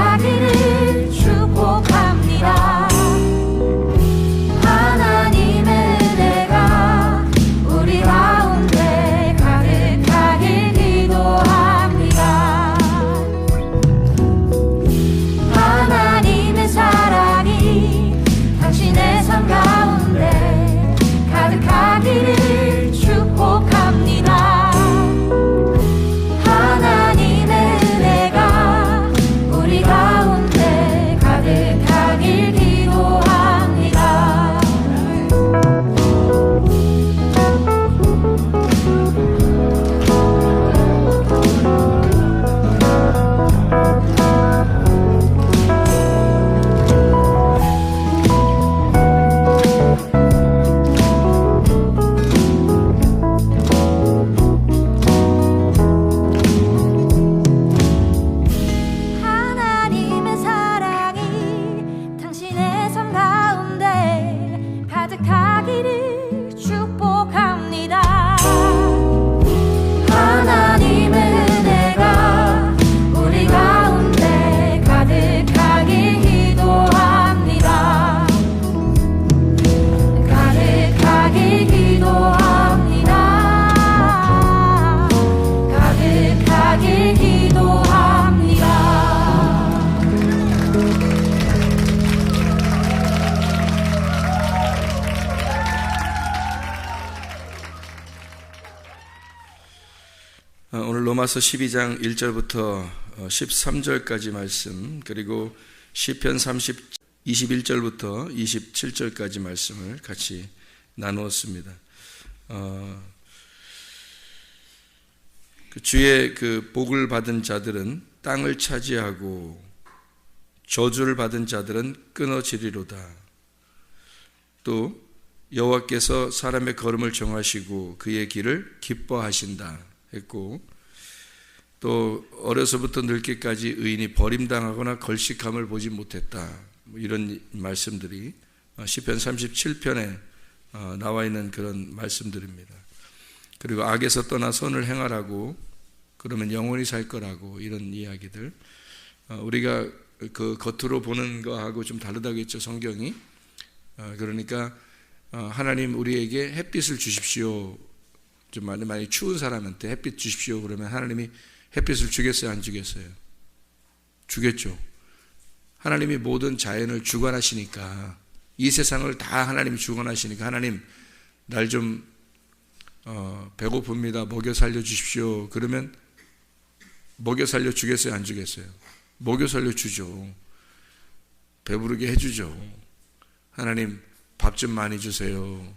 가득하기를 축복합니다. 하나님의 은혜가 우리 가운데 가득하길 기도합니다. 하나님의 사랑이 당신의 삶 가운데 가득하기를 축복합니다. 하나님의 은혜가 우리 가운데 가득하길 기도합니다. 하나님의 사랑이 당신의 삶 가운데 가득하기를 축복합니다. 하나님의 은혜가 우리 가운데 가득하길 기도합니다. 가득하길 기도합니다. 가득하길 기도합니다. 오늘 로마서 12장 1절부터 13절까지 말씀, 그리고 시편 21절부터 27절까지 말씀을 같이 나누었습니다. 주의 그 복을 받은 자들은 땅을 차지하고 저주를 받은 자들은 끊어지리로다. 또 여호와께서 사람의 걸음을 정하시고 그의 길을 기뻐하신다 했고, 또 어려서부터 늙기까지 의인이 버림당하거나 걸식함을 보지 못했다, 이런 말씀들이 시편 37편에 나와 있는 그런 말씀들입니다. 그리고 악에서 떠나 선을 행하라고, 그러면 영원히 살 거라고, 이런 이야기들. 우리가 그 겉으로 보는 거하고 좀 다르다겠죠, 성경이. 그러니까 하나님 우리에게 햇빛을 주십시오. 좀 많이 추운 사람한테 햇빛 주십시오 그러면 하나님이 햇빛을 주겠어요, 안 주겠어요? 주겠죠. 하나님이 모든 자연을 주관하시니까, 이 세상을 다 하나님이 주관하시니까, 하나님 날 좀 배고픕니다, 먹여 살려 주십시오 그러면 먹여 살려 주겠어요, 안 주겠어요? 먹여 살려 주죠. 배부르게 해주죠. 하나님 밥 좀 많이 주세요,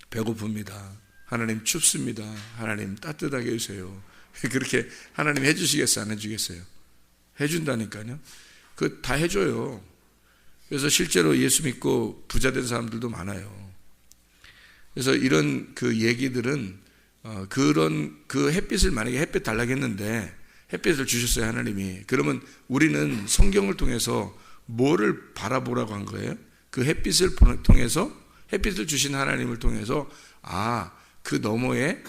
배고픕니다. 하나님 춥습니다, 하나님 따뜻하게 해주세요. 그렇게 하나님 해주시겠어요, 안 해주겠어요? 해준다니까요. 그거 다 해줘요. 그래서 실제로 예수 믿고 부자 된 사람들도 많아요. 그래서 이런 그 얘기들은 그런 그 햇빛을, 만약에 햇빛 달라고 했는데 햇빛을 주셨어요, 하나님이. 그러면 우리는 성경을 통해서 뭐를 바라보라고 한 거예요? 그 햇빛을 통해서, 햇빛을 주신 하나님을 통해서, 그 너머에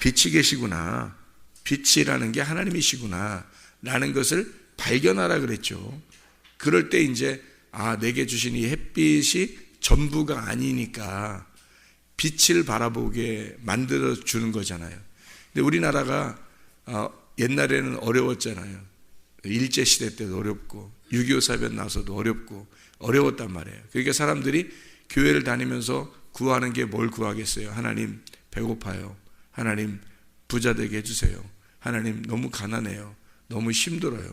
빛이 계시구나, 빛이라는 게 하나님이시구나 라는 것을 발견하라 그랬죠. 그럴 때 이제 내게 주신 이 햇빛이 전부가 아니니까 빛을 바라보게 만들어 주는 거잖아요. 근데 우리나라가 옛날에는 어려웠잖아요. 일제시대 때도 어렵고 6.25 사변 나서도 어렵고 어려웠단 말이에요. 그러니까 사람들이 교회를 다니면서 구하는 게 뭘 구하겠어요? 하나님 배고파요, 하나님 부자 되게 해주세요, 하나님 너무 가난해요, 너무 힘들어요,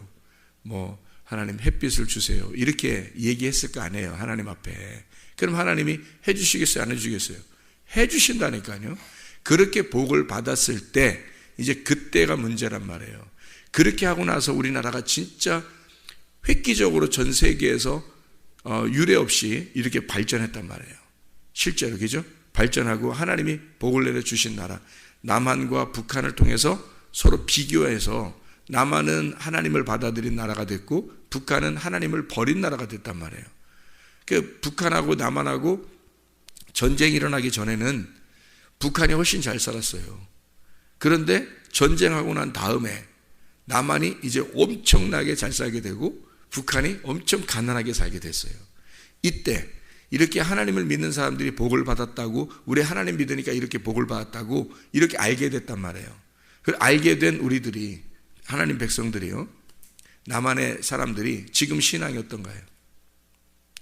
하나님 햇빛을 주세요, 이렇게 얘기했을 거 아니에요, 하나님 앞에. 그럼 하나님이 해주시겠어요, 안 해주겠어요? 해주신다니까요. 그렇게 복을 받았을 때 이제 그때가 문제란 말이에요. 그렇게 하고 나서 우리나라가 진짜 획기적으로 전 세계에서 유례 없이 이렇게 발전했단 말이에요. 실제로, 그죠? 발전하고 하나님이 복을 내려주신 나라, 남한과 북한을 통해서 서로 비교해서 남한은 하나님을 받아들인 나라가 됐고 북한은 하나님을 버린 나라가 됐단 말이에요. 그 북한하고 남한하고 전쟁이 일어나기 전에는 북한이 훨씬 잘 살았어요. 그런데 전쟁하고 난 다음에 남한이 이제 엄청나게 잘 살게 되고 북한이 엄청 가난하게 살게 됐어요. 이때 이렇게 하나님을 믿는 사람들이 복을 받았다고, 우리 하나님 믿으니까 이렇게 복을 받았다고 이렇게 알게 됐단 말이에요. 그 알게 된 우리들이, 하나님 백성들이요, 남한의 사람들이 지금 신앙이 어떤가요?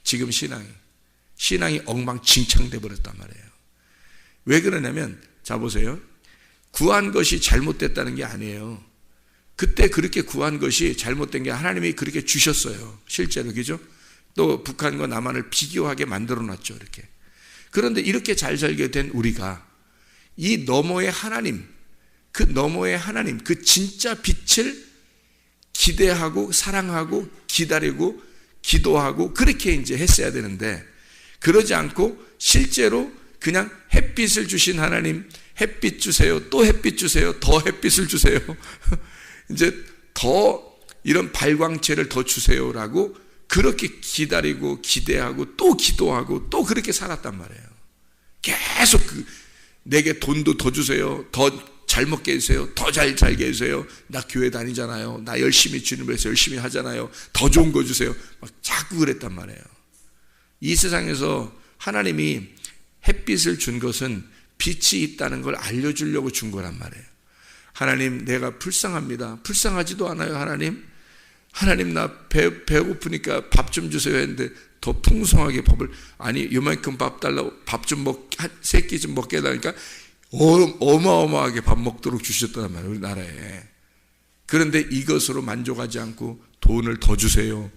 지금 신앙이 엉망진창돼 버렸단 말이에요. 왜 그러냐면, 자 보세요. 구한 것이 잘못됐다는 게 아니에요. 그때 그렇게 구한 것이 잘못된 게 하나님이 그렇게 주셨어요. 실제로, 그죠? 또 북한과 남한을 비교하게 만들어 놨죠, 이렇게. 그런데 이렇게 잘 살게 된 우리가 이 너머의 하나님, 그 너머의 하나님, 그 진짜 빛을 기대하고 사랑하고 기다리고 기도하고 그렇게 이제 했어야 되는데, 그러지 않고 실제로 그냥 햇빛을 주신 하나님, 햇빛 주세요, 또 햇빛 주세요, 더 햇빛을 주세요, 이제 더 이런 발광체를 더 주세요라고 그렇게 기다리고 기대하고 또 기도하고 또 그렇게 살았단 말이에요. 계속 내게 돈도 더 주세요, 더 잘 먹게 해주세요, 더 잘 살게 해주세요, 나 교회 다니잖아요, 나 열심히 주님 위해서 열심히 하잖아요, 더 좋은 거 주세요, 막 자꾸 그랬단 말이에요. 이 세상에서 하나님이 햇빛을 준 것은 빛이 있다는 걸 알려주려고 준 거란 말이에요. 하나님, 내가 불쌍합니다. 불쌍하지도 않아요. 하나님 나 배고프니까 밥 좀 주세요 했는데 더 풍성하게 밥을, 아니 이만큼 밥 달라고, 밥 좀 한 3끼 좀 먹게 해달라니까 어마어마하게 밥 먹도록 주셨단 말이에요, 우리나라에. 그런데 이것으로 만족하지 않고 돈을 더 주세요,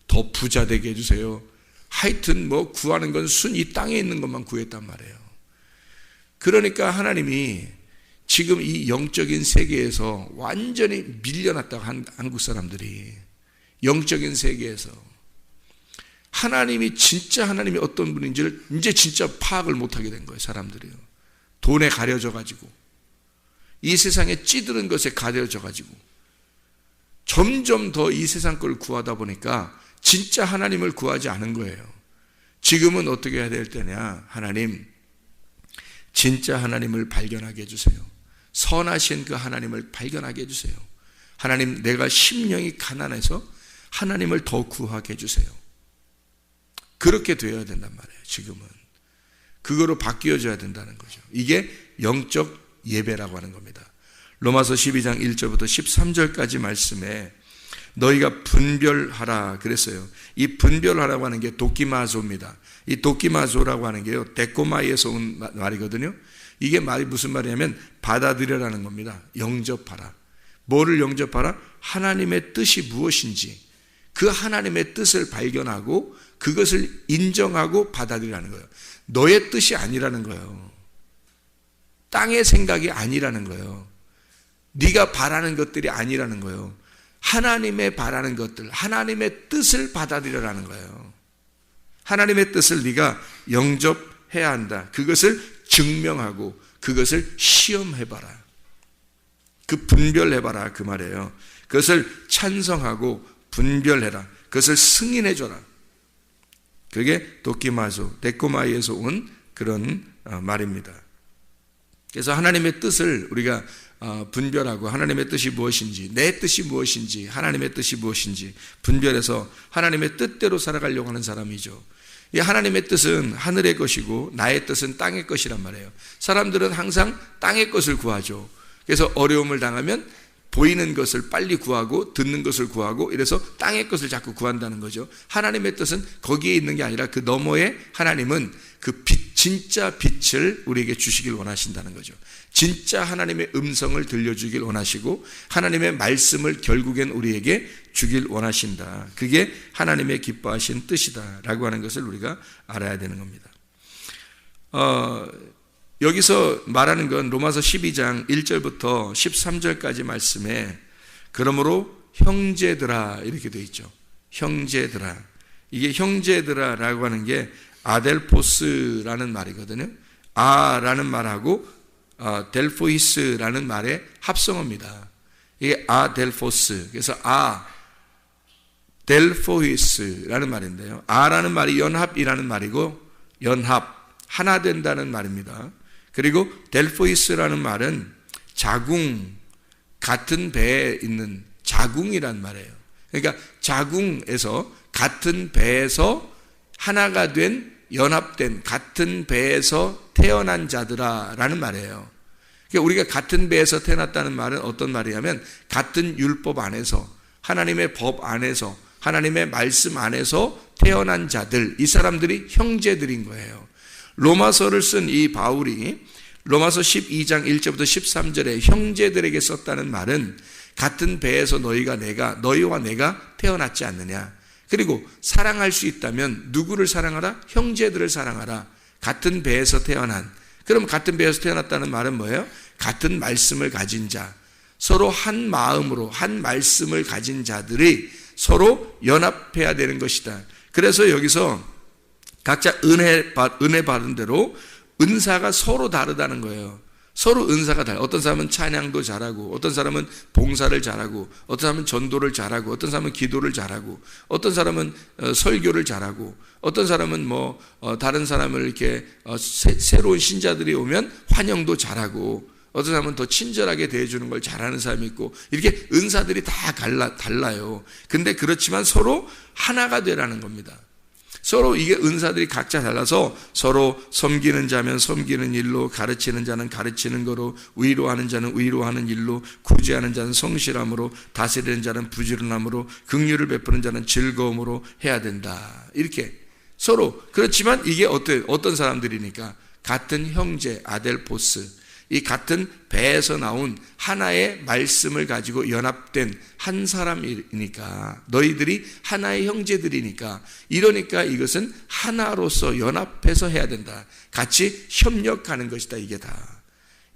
더 부자 되게 해주세요, 하여튼 뭐 구하는 건 순 이 땅에 있는 것만 구했단 말이에요. 그러니까 하나님이 지금 이 영적인 세계에서 완전히 밀려났다고, 한국 사람들이 영적인 세계에서 하나님이 진짜 하나님이 어떤 분인지를 이제 진짜 파악을 못하게 된 거예요, 사람들이요. 돈에 가려져 가지고, 이 세상에 찌드는 것에 가려져 가지고 점점 더 이 세상 걸 구하다 보니까 진짜 하나님을 구하지 않은 거예요. 지금은 어떻게 해야 될 때냐, 하나님, 진짜 하나님을 발견하게 해주세요. 선하신 그 하나님을 발견하게 해주세요. 하나님, 내가 심령이 가난해서 하나님을 더 구하게 해주세요. 그렇게 되어야 된단 말이에요. 지금은 그거로 바뀌어져야 된다는 거죠. 이게 영적 예배라고 하는 겁니다. 로마서 12장 1절부터 13절까지 말씀에 너희가 분별하라 그랬어요. 이 분별하라고 하는 게 도키마조입니다. 이 도키마조라고 하는 게요, 데코마이에서 온 말이거든요. 이게 말이 무슨 말이냐면 받아들여라는 겁니다. 영접하라. 뭐를 영접하라? 하나님의 뜻이 무엇인지 그 하나님의 뜻을 발견하고 그것을 인정하고 받아들이라는 거예요. 너의 뜻이 아니라는 거예요. 땅의 생각이 아니라는 거예요. 네가 바라는 것들이 아니라는 거예요. 하나님의 바라는 것들, 하나님의 뜻을 받아들여라는 거예요. 하나님의 뜻을 네가 영접해야 한다. 그것을 증명하고 그것을 시험해봐라. 그 분별해봐라 그 말이에요. 그것을 찬성하고 분별해라. 그것을 승인해줘라. 그게 도키마조, 데코마이에서 온 그런 말입니다. 그래서 하나님의 뜻을 우리가 분별하고 하나님의 뜻이 무엇인지, 내 뜻이 무엇인지, 하나님의 뜻이 무엇인지 분별해서 하나님의 뜻대로 살아가려고 하는 사람이죠. 이 하나님의 뜻은 하늘의 것이고 나의 뜻은 땅의 것이란 말이에요. 사람들은 항상 땅의 것을 구하죠. 그래서 어려움을 당하면 보이는 것을 빨리 구하고 듣는 것을 구하고 이래서 땅의 것을 자꾸 구한다는 거죠. 하나님의 뜻은 거기에 있는 게 아니라 그 너머에 하나님은 그 빛, 진짜 빛을 우리에게 주시길 원하신다는 거죠. 진짜 하나님의 음성을 들려주길 원하시고 하나님의 말씀을 결국엔 우리에게 주길 원하신다. 그게 하나님의 기뻐하신 뜻이다라고 하는 것을 우리가 알아야 되는 겁니다. 여기서 말하는 건 로마서 12장 1절부터 13절까지 말씀에 그러므로 형제들아 이렇게 되어 있죠. 형제들아. 이게 형제들아라고 하는 게 아델포스라는 말이거든요. 아라는 말하고 델포이스라는 말의 합성어입니다. 이게 아델포스. 그래서 델포이스라는 말인데요. 아라는 말이 연합이라는 말이고 연합, 하나 된다는 말입니다. 그리고 델포이스라는 말은 자궁, 같은 배에 있는 자궁이란 말이에요. 그러니까 자궁에서 같은 배에서 하나가 된 연합된 같은 배에서 태어난 자들아라는 말이에요. 그러니까 우리가 같은 배에서 태어났다는 말은 어떤 말이냐면 같은 율법 안에서 하나님의 법 안에서 하나님의 말씀 안에서 태어난 자들, 이 사람들이 형제들인 거예요. 로마서를 쓴 이 바울이 로마서 12장 1절부터 13절에 형제들에게 썼다는 말은 같은 배에서 너희와 내가 태어났지 않느냐. 그리고 사랑할 수 있다면 누구를 사랑하라? 형제들을 사랑하라. 같은 배에서 태어난. 그럼 같은 배에서 태어났다는 말은 뭐예요? 같은 말씀을 가진 자, 서로 한 마음으로 한 말씀을 가진 자들이 서로 연합해야 되는 것이다. 그래서 여기서 각자 은혜 받은 대로 은사가 서로 다르다는 거예요. 서로 은사가 달라요. 어떤 사람은 찬양도 잘하고, 어떤 사람은 봉사를 잘하고, 어떤 사람은 전도를 잘하고, 어떤 사람은 기도를 잘하고, 어떤 사람은 설교를 잘하고, 어떤 사람은 다른 사람을 이렇게 새로운 신자들이 오면 환영도 잘하고, 어떤 사람은 더 친절하게 대해주는 걸 잘하는 사람이 있고, 이렇게 은사들이 다 달라요. 근데 그렇지만 서로 하나가 되라는 겁니다. 서로 이게 은사들이 각자 달라서 서로 섬기는 자면 섬기는 일로, 가르치는 자는 가르치는 거로, 위로하는 자는 위로하는 일로, 구제하는 자는 성실함으로, 다스리는 자는 부지런함으로, 긍휼을 베푸는 자는 즐거움으로 해야 된다. 이렇게 서로. 그렇지만 이게 어떤 사람들이니까 같은 형제, 아델포스, 이 같은 배에서 나온 하나의 말씀을 가지고 연합된 한 사람이니까, 너희들이 하나의 형제들이니까, 이러니까 이것은 하나로서 연합해서 해야 된다. 같이 협력하는 것이다. 이게 다.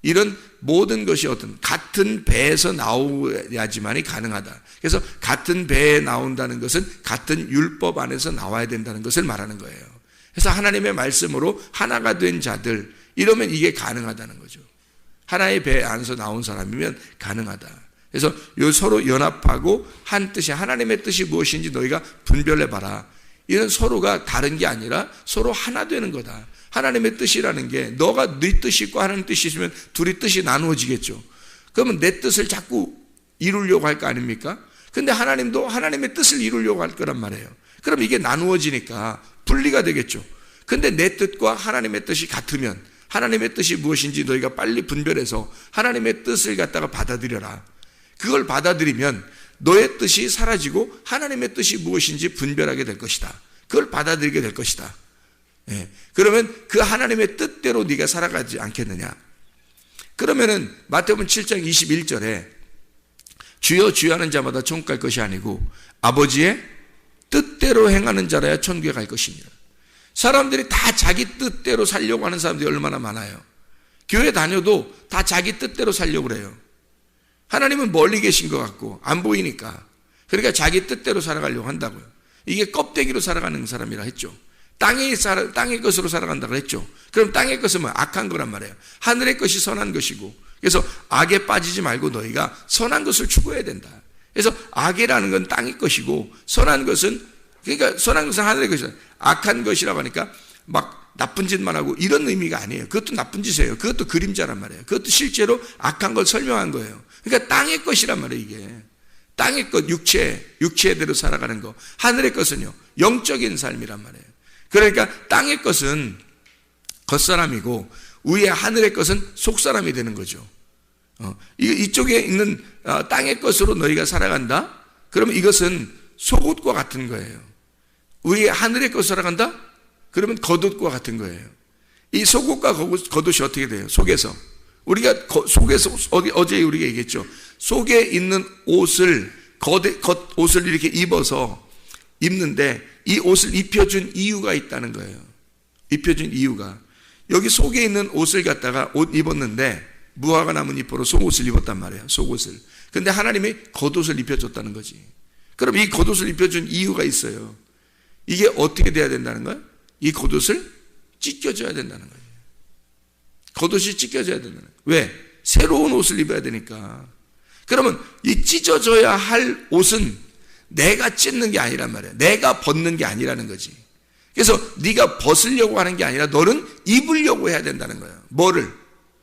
이런 모든 것이 같은 배에서 나오야지만이 가능하다. 그래서 같은 배에 나온다는 것은 같은 율법 안에서 나와야 된다는 것을 말하는 거예요. 그래서 하나님의 말씀으로 하나가 된 자들, 이러면 이게 가능하다는 거죠. 하나의 배 안에서 나온 사람이면 가능하다. 그래서 서로 연합하고 한 뜻이, 하나님의 뜻이 무엇인지 너희가 분별해봐라. 이런 서로가 다른 게 아니라 서로 하나 되는 거다. 하나님의 뜻이라는 게, 너가 네 뜻이 있고 하나님 뜻이 있으면 둘이 뜻이 나누어지겠죠. 그러면 내 뜻을 자꾸 이루려고 할 거 아닙니까? 근데 하나님도 하나님의 뜻을 이루려고 할 거란 말이에요. 그럼 이게 나누어지니까 분리가 되겠죠. 근데 내 뜻과 하나님의 뜻이 같으면, 하나님의 뜻이 무엇인지 너희가 빨리 분별해서 하나님의 뜻을 갖다가 받아들여라. 그걸 받아들이면 너의 뜻이 사라지고 하나님의 뜻이 무엇인지 분별하게 될 것이다. 그걸 받아들이게 될 것이다. 예. 그러면 그 하나님의 뜻대로 네가 살아가지 않겠느냐. 그러면은 마태복음 7장 21절에 주여 주여 하는 자마다 천국 갈 것이 아니고 아버지의 뜻대로 행하는 자라야 천국에 갈 것입니다. 사람들이 다 자기 뜻대로 살려고 하는 사람들이 얼마나 많아요. 교회 다녀도 다 자기 뜻대로 살려고 그래요. 하나님은 멀리 계신 것 같고 안 보이니까, 그러니까 자기 뜻대로 살아가려고 한다고요. 이게 껍데기로 살아가는 사람이라 했죠. 땅의 것으로 살아간다고 했죠. 그럼 땅의 것은 뭐 악한 거란 말이에요. 하늘의 것이 선한 것이고, 그래서 악에 빠지지 말고 너희가 선한 것을 추구해야 된다. 그래서 악이라는 건 땅의 것이고, 선한 것은, 그러니까 선한 것은 하늘의 것이다. 악한 것이라고 하니까 막 나쁜 짓만 하고 이런 의미가 아니에요. 그것도 나쁜 짓이에요. 그것도 그림자란 말이에요. 그것도 실제로 악한 걸 설명한 거예요. 그러니까 땅의 것이란 말이에요. 이게 땅의 것, 육체대로 살아가는 거. 하늘의 것은요, 영적인 삶이란 말이에요. 그러니까 땅의 것은 겉사람이고 위에 하늘의 것은 속사람이 되는 거죠. 이쪽에 있는 땅의 것으로 너희가 살아간다? 그러면 이것은 속옷과 같은 거예요. 위에 하늘의 것으로 살아간다? 그러면 겉옷과 같은 거예요. 이 속옷과 겉옷이 어떻게 돼요? 속에서. 우리가 속에서, 어제 우리가 얘기했죠. 속에 있는 옷을, 겉옷을 이렇게 입어서 입는데 이 옷을 입혀준 이유가 있다는 거예요. 입혀준 이유가. 여기 속에 있는 옷을 갖다가 옷 입었는데 무화과 나무 잎으로 속옷을 입었단 말이에요. 속옷을. 근데 하나님이 겉옷을 입혀줬다는 거지. 그럼 이 겉옷을 입혀준 이유가 있어요. 이게 어떻게 돼야 된다는 거예요? 이 겉옷을 찢겨줘야 된다는 거예요. 겉옷이 찢겨져야 된다는 거예요. 왜? 새로운 옷을 입어야 되니까. 그러면 이 찢어져야 할 옷은 내가 찢는 게 아니란 말이에요. 내가 벗는 게 아니라는 거지. 그래서 네가 벗으려고 하는 게 아니라 너는 입으려고 해야 된다는 거예요. 뭐를?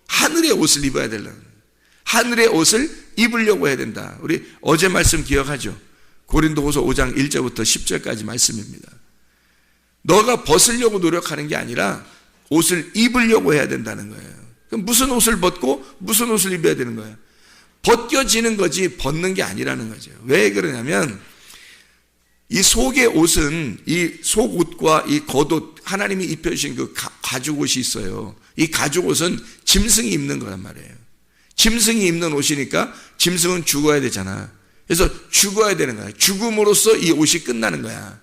하늘의 옷을 입어야 된다는 거예요. 하늘의 옷을 입으려고 해야 된다. 우리 어제 말씀 기억하죠? 고린도후서 5장 1절부터 10절까지 말씀입니다. 너가 벗으려고 노력하는 게 아니라 옷을 입으려고 해야 된다는 거예요. 그럼 무슨 옷을 벗고 무슨 옷을 입어야 되는 거예요? 벗겨지는 거지 벗는 게 아니라는 거죠. 왜 그러냐면 이 속의 옷은 이 속옷과 이 겉옷, 하나님이 입혀주신 그 가죽옷이 있어요. 이 가죽옷은 짐승이 입는 거란 말이에요. 짐승이 입는 옷이니까 짐승은 죽어야 되잖아. 그래서 죽어야 되는 거야. 죽음으로써 이 옷이 끝나는 거야.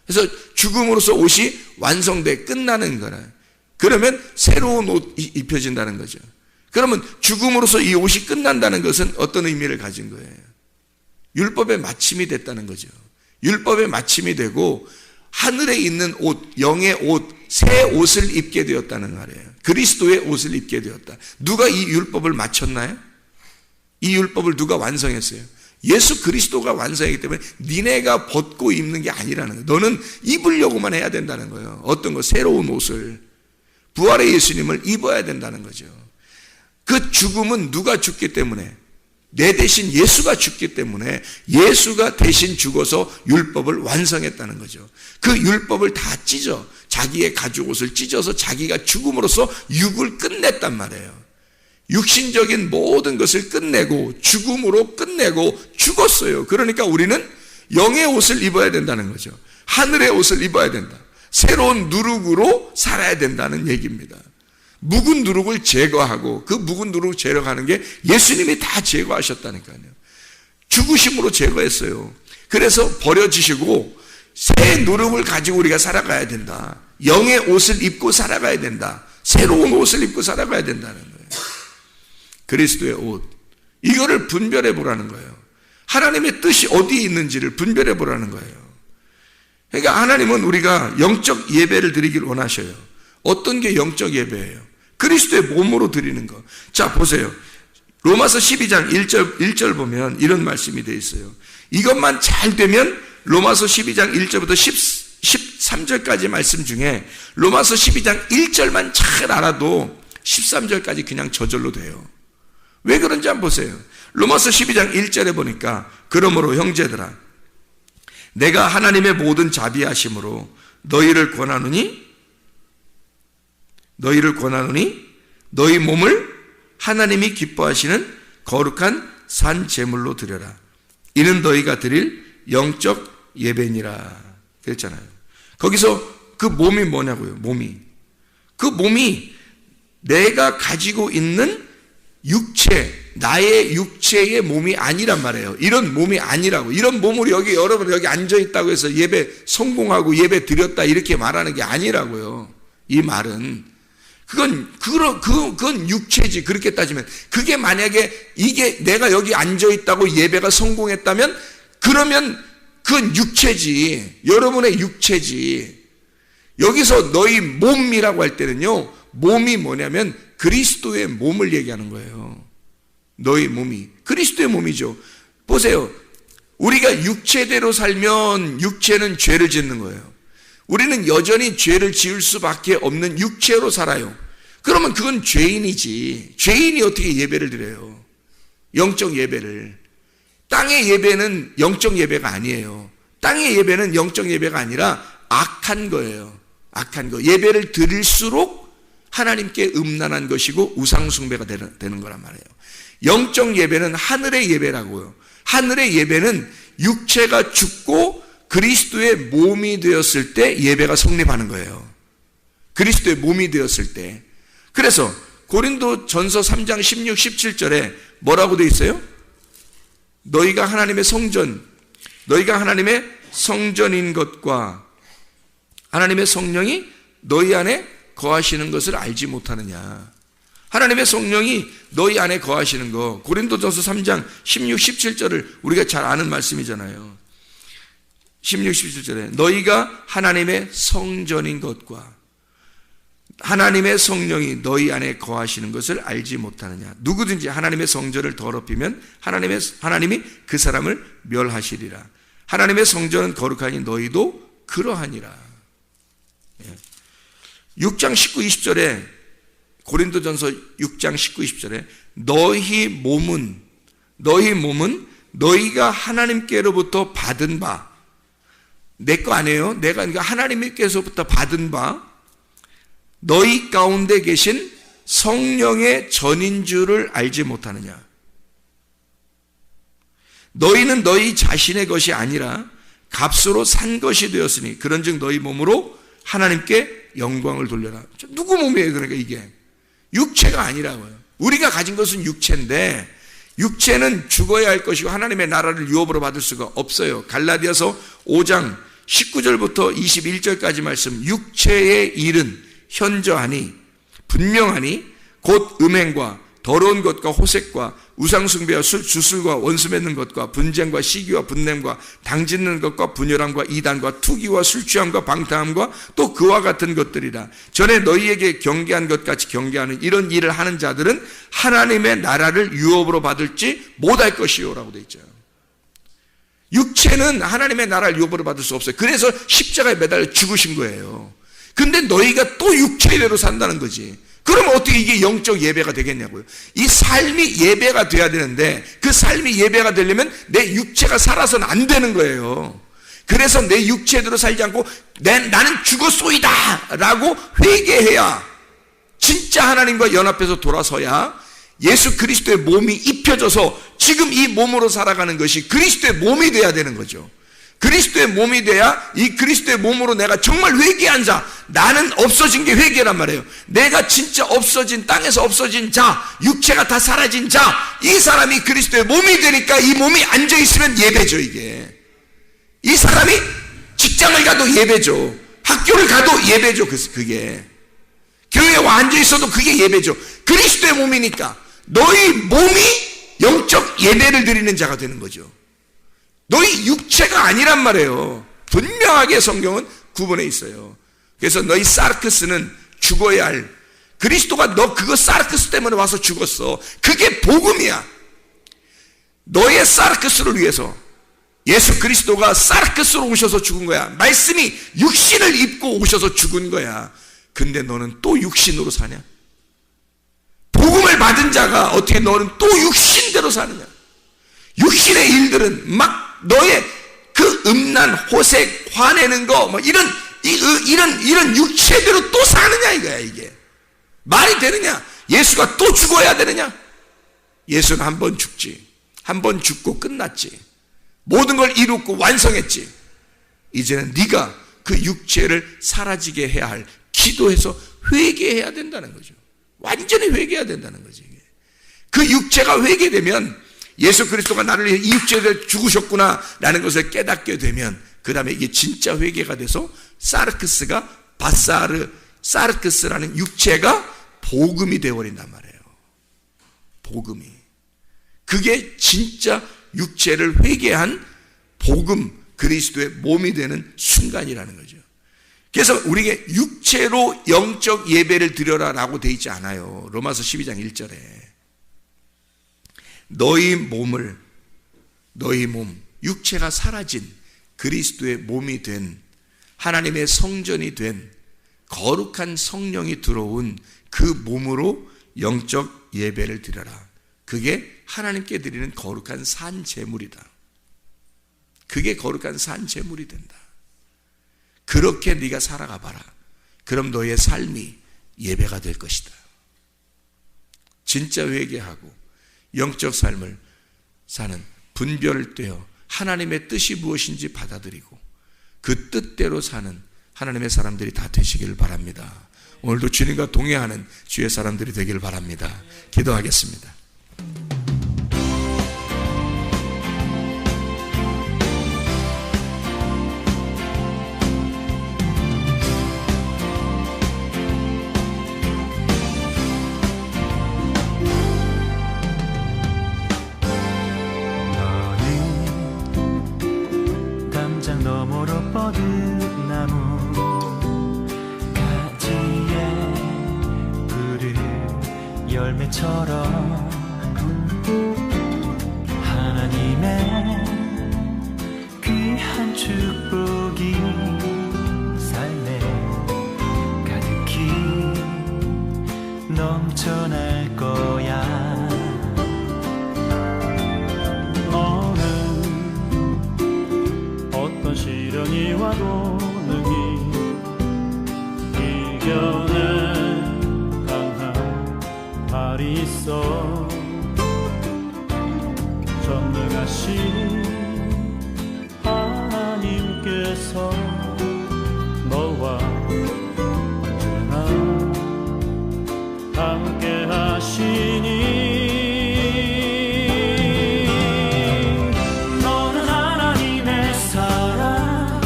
그래서 죽음으로써 옷이 완성돼 끝나는 거라. 그러면 새로운 옷이 입혀진다는 거죠. 그러면 죽음으로써 이 옷이 끝난다는 것은 어떤 의미를 가진 거예요? 율법의 마침이 됐다는 거죠. 율법의 마침이 되고 하늘에 있는 옷, 영의 옷, 새 옷을 입게 되었다는 말이에요. 그리스도의 옷을 입게 되었다. 누가 이 율법을 마쳤나요? 이 율법을 누가 완성했어요? 예수 그리스도가 완성했기 때문에 니네가 벗고 입는 게 아니라는 거예요. 너는 입으려고만 해야 된다는 거예요. 어떤 거? 새로운 옷을, 부활의 예수님을 입어야 된다는 거죠. 그 죽음은 누가 죽기 때문에? 내 대신 예수가 죽기 때문에 예수가 대신 죽어서 율법을 완성했다는 거죠. 그 율법을 다 찢어, 자기의 가죽옷을 찢어서 자기가 죽음으로써 육을 끝냈단 말이에요. 육신적인 모든 것을 끝내고 죽음으로 끝내고 죽었어요. 그러니까 우리는 영의 옷을 입어야 된다는 거죠. 하늘의 옷을 입어야 된다. 새로운 누룩으로 살아야 된다는 얘기입니다. 묵은 누룩을 제거하고, 그 묵은 누룩을 제거하는 게 예수님이 다 제거하셨다니까요. 죽으심으로 제거했어요. 그래서 버려지시고 새 누룩을 가지고 우리가 살아가야 된다. 영의 옷을 입고 살아가야 된다. 새로운 옷을 입고 살아가야 된다는 거예요. 그리스도의 옷, 이거를 분별해 보라는 거예요. 하나님의 뜻이 어디에 있는지를 분별해 보라는 거예요. 그러니까 하나님은 우리가 영적 예배를 드리길 원하셔요. 어떤 게 영적 예배예요? 그리스도의 몸으로 드리는 거. 자, 보세요. 로마서 12장 1절 보면 이런 말씀이 되어 있어요. 이것만 잘 되면 로마서 12장 1절부터 13절까지 말씀 중에 로마서 12장 1절만 잘 알아도 13절까지 그냥 저절로 돼요. 왜 그런지 한번 보세요. 로마서 12장 1절에 보니까 그러므로 형제들아, 내가 하나님의 모든 자비하심으로 너희를 권하노니 너희 몸을 하나님이 기뻐하시는 거룩한 산 제물로 드려라. 이는 너희가 드릴 영적 예배니라. 그랬잖아요. 거기서 그 몸이 뭐냐고요? 그 몸이 내가 가지고 있는 육체, 나의 육체의 몸이 아니란 말이에요. 이런 몸이 아니라고. 이런 몸으로 여러분 여기 앉아있다고 해서 예배 성공하고 예배 드렸다 이렇게 말하는 게 아니라고요. 이 말은 그건 육체지. 그렇게 따지면 그게 만약에 이게 내가 여기 앉아있다고 예배가 성공했다면 그러면 그건 육체지. 여러분의 육체지. 여기서 너희 몸이라고 할 때는요, 몸이 뭐냐면 그리스도의 몸을 얘기하는 거예요. 너희 몸이 그리스도의 몸이죠. 보세요. 우리가 육체대로 살면 육체는 죄를 짓는 거예요. 우리는 여전히 죄를 지을 수밖에 없는 육체로 살아요. 그러면 그건 죄인이지. 죄인이 어떻게 예배를 드려요? 영적 예배를. 땅의 예배는 영적 예배가 아니에요. 땅의 예배는 영적 예배가 아니라 악한 거예요. 악한 거. 예배를 드릴수록 하나님께 음란한 것이고 우상숭배가 되는 거란 말이에요. 영적 예배는 하늘의 예배라고요. 하늘의 예배는 육체가 죽고 그리스도의 몸이 되었을 때 예배가 성립하는 거예요. 그리스도의 몸이 되었을 때. 그래서 고린도 전서 3장 16, 17절에 뭐라고 되어 있어요? 너희가 하나님의 성전인 것과 하나님의 성령이 너희 안에 거하시는 것을 알지 못하느냐. 하나님의 성령이 너희 안에 거하시는 거, 고린도전서 3장 16, 17절을 우리가 잘 아는 말씀이잖아요. 16, 17절에 너희가 하나님의 성전인 것과 하나님의 성령이 너희 안에 거하시는 것을 알지 못하느냐. 누구든지 하나님의 성전을 더럽히면 하나님이 그 사람을 멸하시리라. 하나님의 성전은 거룩하니 너희도 그러하니라. 6장 19, 20절에 고린도전서 6장 19, 20절에 너희 몸은 너희가 하나님께로부터 받은 바, 내 거 아니에요. 내가 그러니까 하나님께서부터 받은 바, 너희 가운데 계신 성령의 전인 줄을 알지 못하느냐. 너희는 너희 자신의 것이 아니라 값으로 산 것이 되었으니 그런즉 너희 몸으로 하나님께 영광을 돌려라. 누구 몸이에요? 그러니까 이게 육체가 아니라고요. 우리가 가진 것은 육체인데 육체는 죽어야 할 것이고 하나님의 나라를 유업으로 받을 수가 없어요. 갈라디아서 5장 19절부터 21절까지 말씀, 육체의 일은 현저하니 분명하니 곧 음행과 더러운 것과 호색과 우상숭배와 주술과 원수 맺는 것과 분쟁과 시기와 분냄과 당짓는 것과 분열함과 이단과 투기와 술취함과 방탕함과 또 그와 같은 것들이라. 전에 너희에게 경계한 것 같이 경계하는 이런 일을 하는 자들은 하나님의 나라를 유업으로 받을지 못할 것이요라고 되어 있죠. 육체는 하나님의 나라를 유업으로 받을 수 없어요. 그래서 십자가에 매달려 죽으신 거예요. 근데 너희가 또 육체대로 산다는 거지. 그러면 어떻게 이게 영적 예배가 되겠냐고요. 이 삶이 예배가 돼야 되는데 그 삶이 예배가 되려면 내 육체가 살아서는 안 되는 거예요. 그래서 내 육체대로 살지 않고 나는 죽었소이다 라고 회개해야, 진짜 하나님과 연합해서 돌아서야 예수 그리스도의 몸이 입혀져서 지금 이 몸으로 살아가는 것이 그리스도의 몸이 돼야 되는 거죠. 그리스도의 몸이 돼야 이 그리스도의 몸으로 내가 정말 회개한 자, 나는 없어진 게 회개란 말이에요. 내가 진짜 없어진, 땅에서 없어진 자, 육체가 다 사라진 자, 이 사람이 그리스도의 몸이 되니까 이 몸이 앉아있으면 예배죠. 이게 이 사람이 직장을 가도 예배죠. 학교를 가도 예배죠. 그게 교회에 와 앉아있어도 그게 예배죠. 그리스도의 몸이니까 너희 몸이 영적 예배를 드리는 자가 되는 거죠. 너희 육체가 아니란 말이에요. 분명하게 성경은 구분해 있어요. 그래서 너희 사르크스는 죽어야 할, 그리스도가 너 그거 사르크스 때문에 와서 죽었어. 그게 복음이야. 너의 사르크스를 위해서 예수 그리스도가 사르크스로 오셔서 죽은 거야. 말씀이 육신을 입고 오셔서 죽은 거야. 근데 너는 또 육신으로 사냐? 복음을 받은 자가 어떻게 너는 또 육신대로 사느냐? 육신의 일들은 막 너의 그 음란, 호색, 화내는 거, 뭐 이런 육체대로 또 사느냐 이거야. 이게 말이 되느냐? 예수가 또 죽어야 되느냐? 예수는 한 번 죽지, 한 번 죽고 끝났지, 모든 걸 이루고 완성했지. 이제는 네가 그 육체를 사라지게 해야 할, 기도해서 회개해야 된다는 거죠. 완전히 회개해야 된다는 거지. 그 육체가 회개되면 예수 그리스도가 나를 위해 이 육체에 죽으셨구나 라는 것을 깨닫게 되면 그 다음에 이게 진짜 회개가 돼서 사르크스가 사르크스라는 육체가 복음이 되어버린단 말이에요. 복음이. 그게 진짜 육체를 회개한 복음, 그리스도의 몸이 되는 순간이라는 거죠. 그래서 우리에게 육체로 영적 예배를 드려라 라고 되어 있지 않아요. 로마서 12장 1절에 너희 몸, 육체가 사라진 그리스도의 몸이 된, 하나님의 성전이 된 거룩한 성령이 들어온 그 몸으로 영적 예배를 드려라. 그게 하나님께 드리는 거룩한 산제물이다. 그게 거룩한 산제물이 된다. 그렇게 네가 살아가 봐라. 그럼 너의 삶이 예배가 될 것이다. 진짜 회개하고 영적 삶을 사는, 분별되어 하나님의 뜻이 무엇인지 받아들이고 그 뜻대로 사는 하나님의 사람들이 다 되시길 바랍니다. 오늘도 주님과 동행하는 주의 사람들이 되길 바랍니다. 기도하겠습니다. 너머로 뻗은 나무 가지에 푸른 열매처럼 하나님의 귀한 축복이 삶에 가득히 넘쳐날 거야. 오늘 와도 능히 이겨낸 강한 발이 있어. 전능하신 하나님께서 너와 언제나 함께 하시니 너는 하나님의 사랑,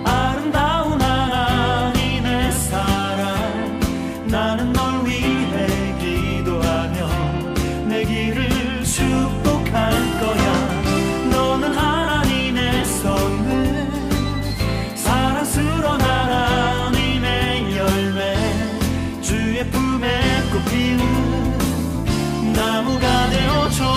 아름다운 하나님의 사랑. 나는 널 위해 기도하며 내 길을 축복할 거야. 너는 하나님의 선물, 사랑스러운 하나님의 열매, 주의 품에 꽃피는 나무가 되어줘.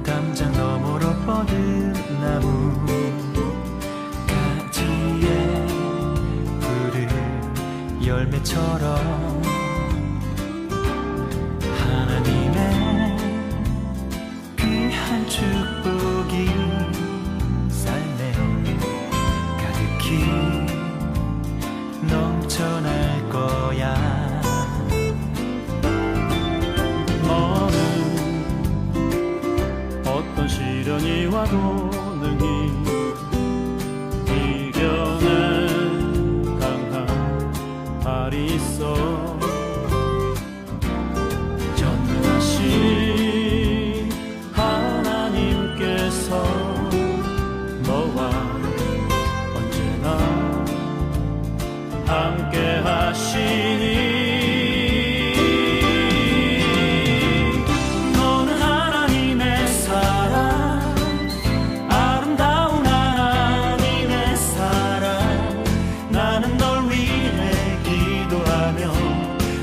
담장 너머로 뻗은 나무 가지에 푸른 열매처럼 하나님의 귀한 축복이 삶에 가득히 넘쳐날 거야. 어떤 시련이 와도 능히 이겨낸 강한 발이 있어. 전능하신 하나님께서 너와 언제나 함께 하시니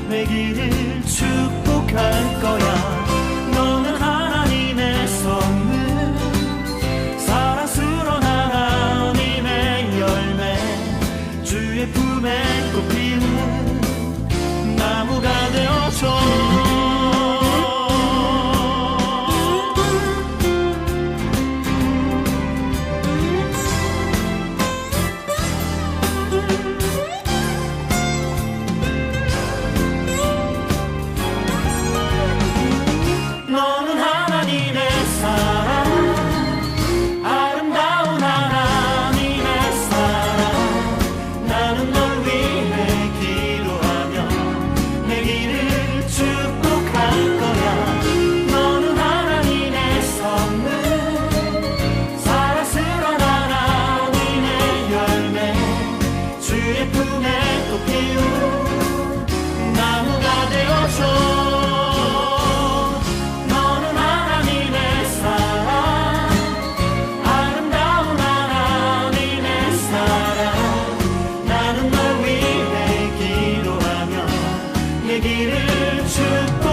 내 길을 축복할 거야. 너는 하나님의 선물, 사랑스러운 하나님의 열매, 주의 품에 꽃피는 나무가 되어줘. 너는 하나님의 사랑, 아름다운 하나님의 사랑. 나는 널 위해 기도하며 내 길을 축복할 거야. 너는 하나님의 선물, 사랑스러운 하나님의 열매, 주의 품에 꽃피운 나무가 되어줘. 내 길을 축복